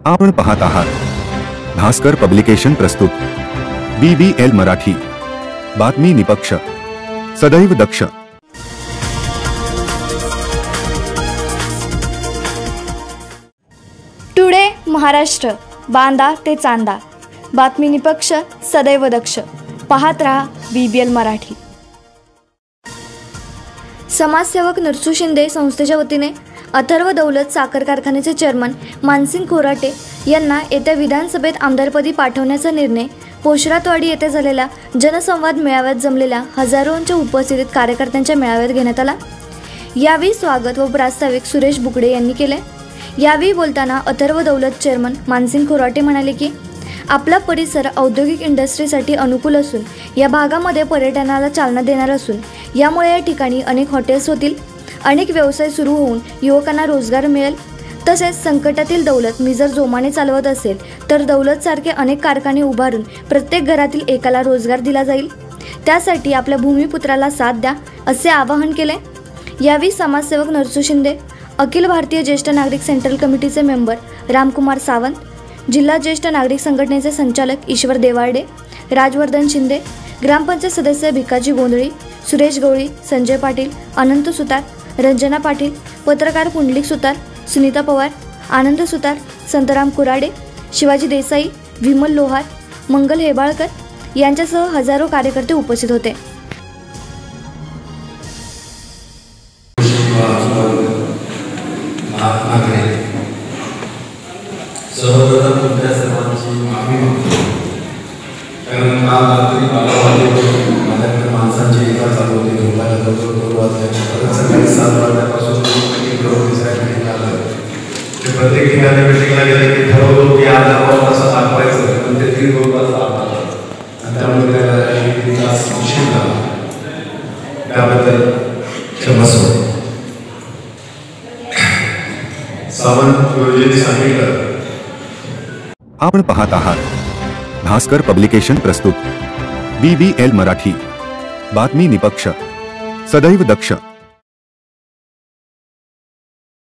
आपण पाहत आहात भास्कर पब्लिकेशन प्रस्तुत BBL मराठी, बातमी निपक्ष, सदैव दक्ष। टुडे महाराष्ट्र, बांदा ते चांदा, बातमी निपक्ष, सदैव दक्ष। पाहत रहा BBL मराठी। समाजसेवक नरसू शिंदे संस्थेच्या वतीने अथर्व दौलत साखर कारखान्याचे चेअरमन मानसिंग खोराटे यांना येत्या विधानसभेत आमदारपदी पाठवण्याचा निर्णय पोशरातवाडी येथे झालेल्या जनसंवाद मेळाव्यात जमलेल्या हजारोंच्या उपस्थितीत कार्यकर्त्यांच्या मेळाव्यात घेण्यात आला। यावेळी स्वागत व प्रास्ताविक सुरेश बुकडे यांनी केले। यावेळी बोलताना अथर्व दौलत चेअरमन मानसिंग खोराटे म्हणाले की आपला परिसर औद्योगिक इंडस्ट्रीसाठी अनुकूल असून या भागामध्ये पर्यटनाला चालना देणार असून यामुळे या ठिकाणी अनेक हॉटेल्स होतील, अनेक व्यवसाय सुरू होऊन युवकांना रोजगार मिळेल। तसेच संकटातील दौलत मी जर जोमाने चालवत असेल तर दौलतसारखे अनेक कारखाने उभारून प्रत्येक घरातील एकाला रोजगार दिला जाईल। त्यासाठी आपल्या भूमिपुत्राला साथ द्या असे आवाहन केले। यावेळी समाजसेवक नरसू शिंदे, अखिल भारतीय ज्येष्ठ नागरिक सेंट्रल कमिटीचे मेंबर रामकुमार सावंत, जिल्हा ज्येष्ठ नागरिक संघटनेचे संचालक ईश्वर देवार्डे, राजवर्धन शिंदे, ग्रामपंचायत सदस्य भिकाजी गोंधळी, सुरेश गवळी, संजय पाटील, अनंत सुतार, रंजना पाटील, पत्रकार पुंडलिक सुतार, सुनीता पवार, आनंद सुतार, संतराम कुराडे, शिवाजी देसाई, विमल लोहार, मंगल हेबाळकर यांच्यासह हजारो कार्यकर्ते उपस्थित होते। सर्वप्रथम तुमच्या सर्वांची माफी मागतो, कारण काल रात्री 12 वाजेपर्यंत माझ्याकडे माणसांची एका चालू होती। झोपायला जवळजवळ 2 वाजले। सकाळी 7 वाजल्यापासून प्रत्येक ठिकाणी मिटिंगला गेले की ठरवलं की आज आपण कसं दाखवायचं, पण ते 3 वाजता आला आणि त्यामुळे त्याला उशीर झाला, त्याबद्दल क्षमस्व। सावंत गुरुजींनी सांगितलं। आपण पाहत आहात भास्कर पब्लिकेशन प्रस्तुत BBL मराठी, बातमी निपक्ष, सदैव दक्ष।